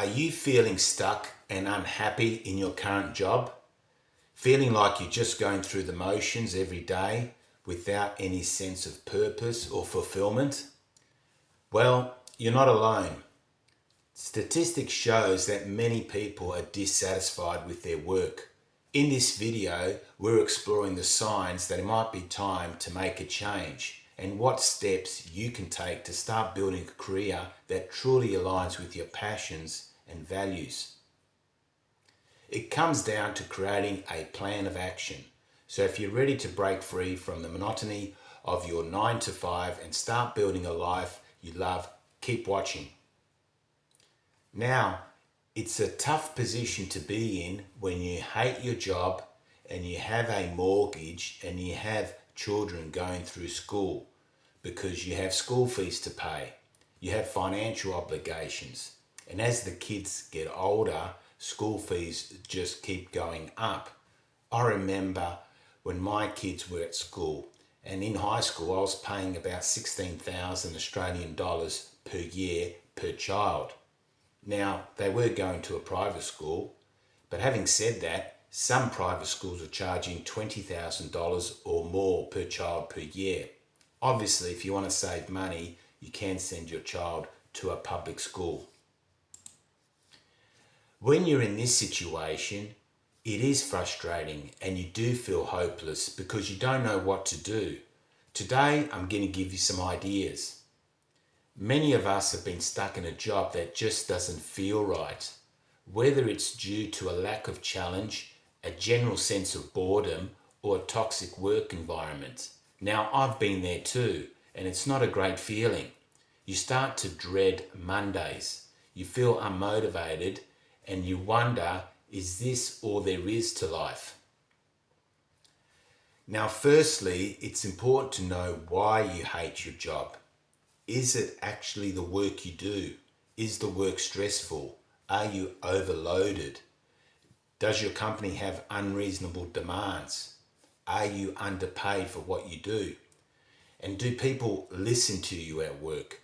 Are you feeling stuck and unhappy in your current job? Feeling like you're just going through the motions every day without any sense of purpose or fulfillment? Well, you're not alone. Statistics shows that many people are dissatisfied with their work. In this video, we're exploring the signs that it might be time to make a change and what steps you can take to start building a career that truly aligns with your passions and values. It comes down to creating a plan of action. So if you're ready to break free from the monotony of your 9 to 5 and start building a life you love, keep watching. Now, it's a tough position to be in when you hate your job and you have a mortgage and you have children going through school because you have school fees to pay. You have financial obligations. And as the kids get older, school fees just keep going up. I remember when my kids were at school, and in high school I was paying about 16,000 Australian dollars per year per child. Now, they were going to a private school, but having said that, some private schools are charging $20,000 or more per child per year. Obviously, if you want to save money, you can send your child to a public school. When you're in this situation, it is frustrating and you do feel hopeless because you don't know what to do. Today, I'm going to give you some ideas. Many of us have been stuck in a job that just doesn't feel right, whether it's due to a lack of challenge, a general sense of boredom, or a toxic work environment. Now, I've been there too, and it's not a great feeling. You start to dread Mondays. You feel unmotivated, and you wonder, is this all there is to life? Now, firstly, it's important to know why you hate your job. Is it actually the work you do? Is the work stressful? Are you overloaded? Does your company have unreasonable demands? Are you underpaid for what you do? And do people listen to you at work?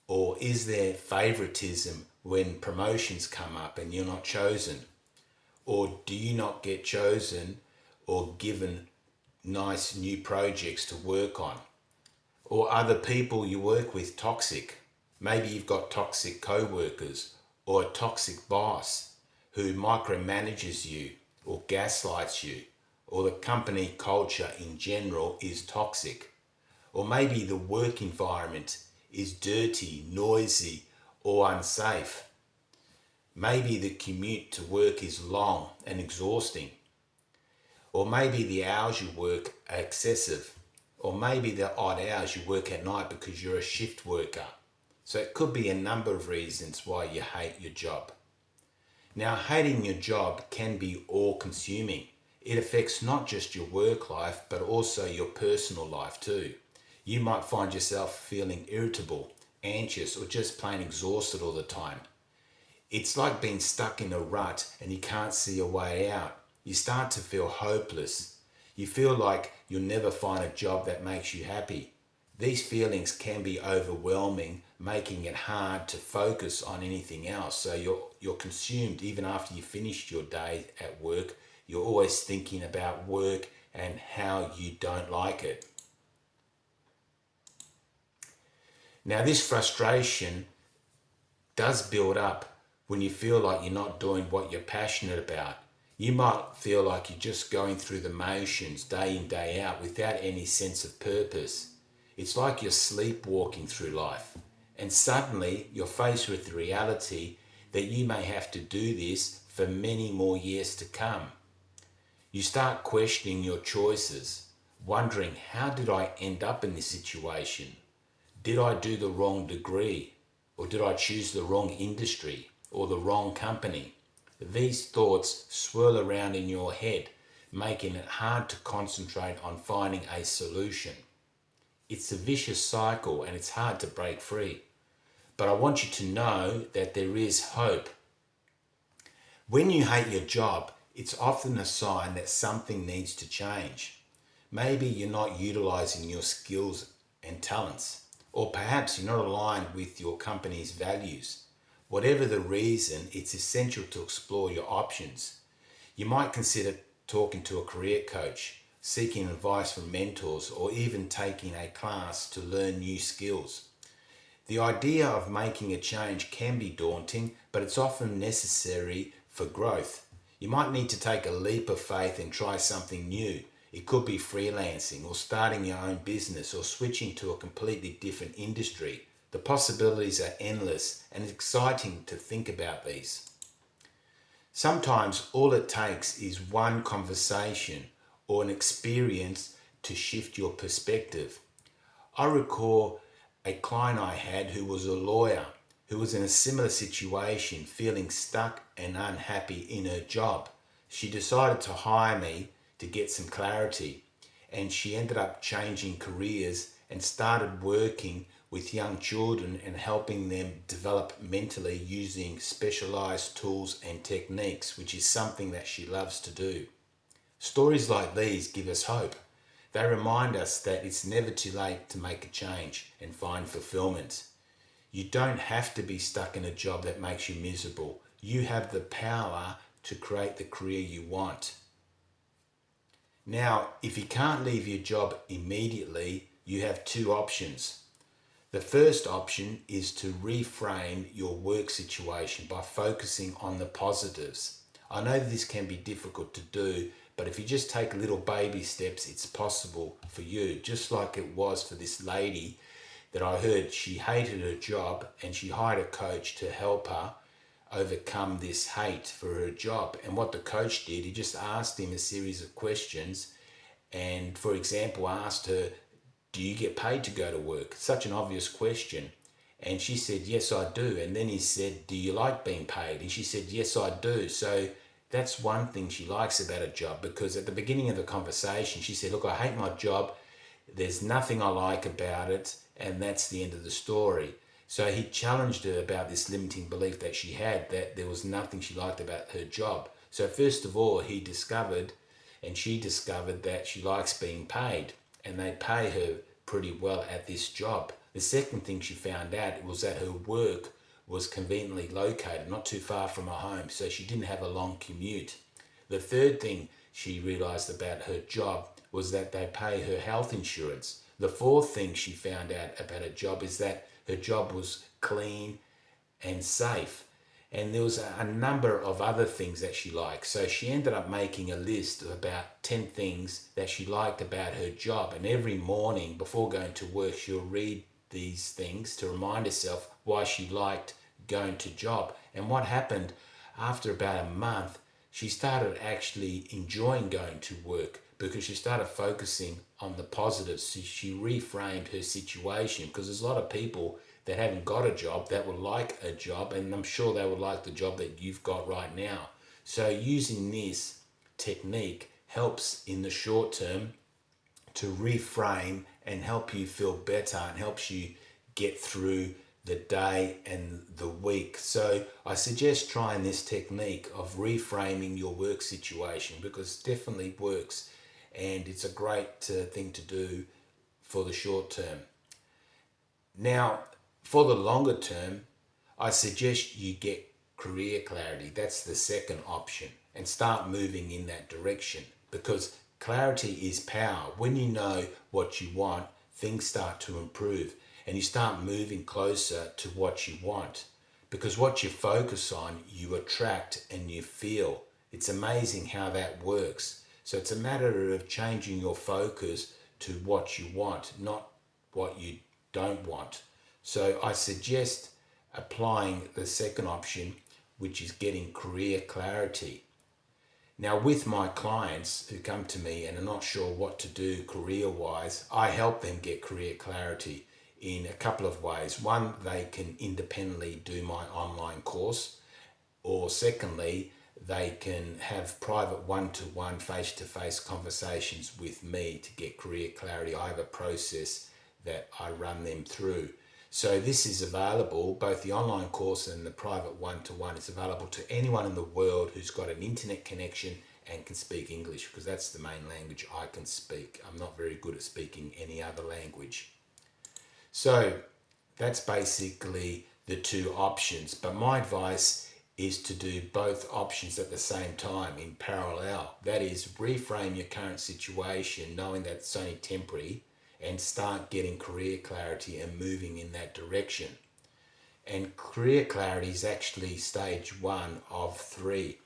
Or is there favoritism when promotions come up and you're not chosen? Or do you not get chosen or given nice new projects to work on? Or are the people you work with toxic? Maybe you've got toxic co-workers or a toxic boss who micromanages you or gaslights you, or the company culture in general is toxic. Or maybe the work environment is dirty, noisy, or unsafe. Maybe the commute to work is long and exhausting. Or maybe the hours you work are excessive. Or maybe the odd hours you work at night because you're a shift worker. So it could be a number of reasons why you hate your job. Now, hating your job can be all-consuming. It affects not just your work life, but also your personal life too. You might find yourself feeling irritable, anxious, or just plain exhausted all the time. It's like being stuck in a rut and you can't see a way out. You start to feel hopeless. You feel like you'll never find a job that makes you happy. These feelings can be overwhelming, making it hard to focus on anything else. So you're consumed even after you finished your day at work. You're always thinking about work and how you don't like it. Now, this frustration does build up when you feel like you're not doing what you're passionate about. You might feel like you're just going through the motions day in, day out without any sense of purpose. It's like you're sleepwalking through life, and suddenly you're faced with the reality that you may have to do this for many more years to come. You start questioning your choices, wondering, how did I end up in this situation? Did I do the wrong degree? Or did I choose the wrong industry or the wrong company? These thoughts swirl around in your head, making it hard to concentrate on finding a solution. It's a vicious cycle and it's hard to break free. But I want you to know that there is hope. When you hate your job, it's often a sign that something needs to change. Maybe you're not utilizing your skills and talents, or perhaps you're not aligned with your company's values. Whatever the reason, it's essential to explore your options. You might consider talking to a career coach, seeking advice from mentors, or even taking a class to learn new skills. The idea of making a change can be daunting, but it's often necessary for growth. You might need to take a leap of faith and try something new. It could be freelancing or starting your own business or switching to a completely different industry. The possibilities are endless and it's exciting to think about these. Sometimes all it takes is one conversation or an experience to shift your perspective. I recall a client I had who was a lawyer who was in a similar situation, feeling stuck and unhappy in her job. She decided to hire me to get some clarity, and she ended up changing careers and started working with young children and helping them develop mentally using specialized tools and techniques, which is something that she loves to do. Stories like these give us hope. They remind us that it's never too late to make a change and find fulfillment. You don't have to be stuck in a job that makes you miserable. You have the power to create the career you want. Now, if you can't leave your job immediately, you have two options. The first option is to reframe your work situation by focusing on the positives. I know this can be difficult to do, but if you just take little baby steps, it's possible for you, just like it was for this lady that I heard. She hated her job and she hired a coach to help her overcome this hate for her job. And what the coach did, he just asked him a series of questions and, for example, asked her, do you get paid to go to work? Such an obvious question. And she said, yes, I do. And then he said, do you like being paid? And she said, yes, I do. So that's one thing she likes about a job, because at the beginning of the conversation, she said, look, I hate my job. There's nothing I like about it. And that's the end of the story. So he challenged her about this limiting belief that she had, that there was nothing she liked about her job. So first of all, he discovered, and she discovered, that she likes being paid, and they pay her pretty well at this job. The second thing she found out was that her work was conveniently located, not too far from her home, so she didn't have a long commute. The third thing she realised about her job was that they pay her health insurance. The fourth thing she found out about her job is that her job was clean and safe. And there was a number of other things that she liked. So she ended up making a list of about 10 things that she liked about her job. And every morning before going to work, she'll read these things to remind herself why she liked going to job. And what happened after about a month, she started actually enjoying going to work because she started focusing on the positives. So she reframed her situation, because there's a lot of people that haven't got a job that would like a job, and I'm sure they would like the job that you've got right now. So using this technique helps in the short term to reframe and help you feel better and helps you get through the day and the week. So I suggest trying this technique of reframing your work situation, because it definitely works and it's a great thing to do for the short term. Now, for the longer term, I suggest you get career clarity. That's the second option, and start moving in that direction, because clarity is power. When you know what you want, things start to improve and you start moving closer to what you want, because what you focus on, you attract and you feel. It's amazing how that works. So it's a matter of changing your focus to what you want, not what you don't want. So I suggest applying the second option, which is getting career clarity. Now, with my clients who come to me and are not sure what to do career-wise, I help them get career clarity in a couple of ways. One, they can independently do my online course, or secondly, they can have private one-to-one, face-to-face conversations with me to get career clarity. I have a process that I run them through. So this is available, both the online course and the private one-to-one is available to anyone in the world who's got an internet connection and can speak English, because that's the main language I can speak. I'm not very good at speaking any other language. So that's basically the two options. But my advice is to do both options at the same time in parallel. That is, reframe your current situation knowing that it's only temporary and start getting career clarity and moving in that direction. And career clarity is actually stage 1 of 3.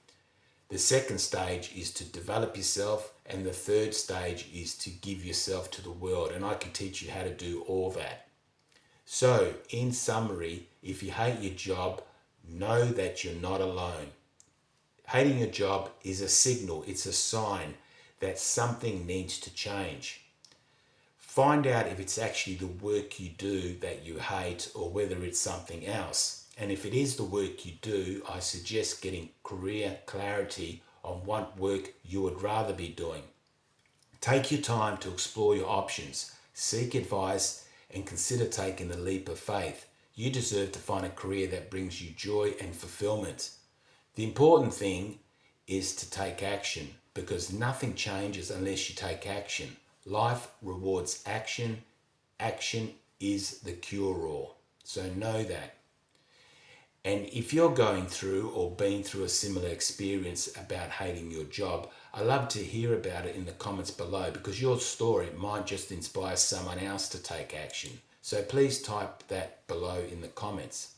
The second stage is to develop yourself, and the third stage is to give yourself to the world. And I can teach you how to do all that. So, in summary, if you hate your job, know that you're not alone. Hating your job is a signal, it's a sign that something needs to change. Find out if it's actually the work you do that you hate or whether it's something else. And if it is the work you do, I suggest getting career clarity on what work you would rather be doing. Take your time to explore your options, seek advice, and consider taking the leap of faith. You deserve to find a career that brings you joy and fulfillment. The important thing is to take action, because nothing changes unless you take action. Life rewards action. Action is the cure-all. So know that. And if you're going through or been through a similar experience about hating your job, I love to hear about it in the comments below, because your story might just inspire someone else to take action. So please type that below in the comments.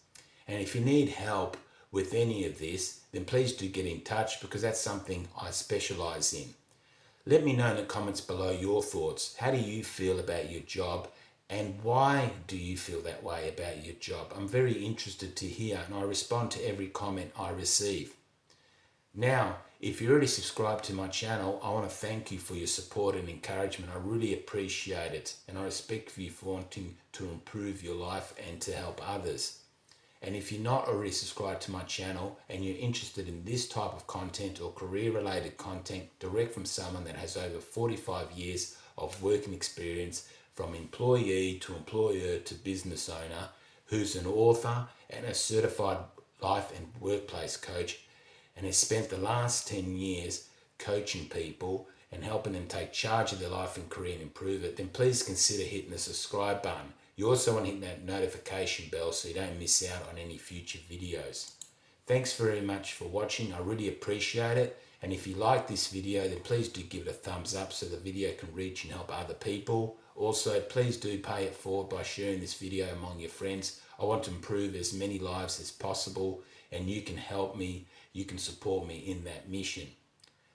And if you need help with any of this, then please do get in touch, because that's something I specialize in. Let me know in the comments below your thoughts. How do you feel about your job? And why do you feel that way about your job? I'm very interested to hear, and I respond to every comment I receive. Now, if you already subscribed to my channel, I want to thank you for your support and encouragement. I really appreciate it, and I respect you for wanting to improve your life and to help others. And if you're not already subscribed to my channel and you're interested in this type of content or career-related content direct from someone that has over 45 years of working experience, from employee to employer to business owner, who's an author and a certified life and workplace coach, and has spent the last 10 years coaching people and helping them take charge of their life and career and improve it, then please consider hitting the subscribe button. You also want to hit that notification bell so you don't miss out on any future videos. Thanks very much for watching. I really appreciate it. And if you like this video, then please do give it a thumbs up so the video can reach and help other people. Also, please do pay it forward by sharing this video among your friends. I want to improve as many lives as possible, and you can help me, you can support me in that mission.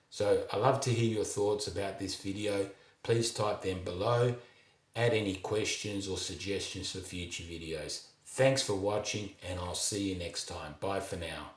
So I love to hear your thoughts about this video. Please type them below. Add any questions or suggestions for future videos. Thanks for watching, and I'll see you next time. Bye for now.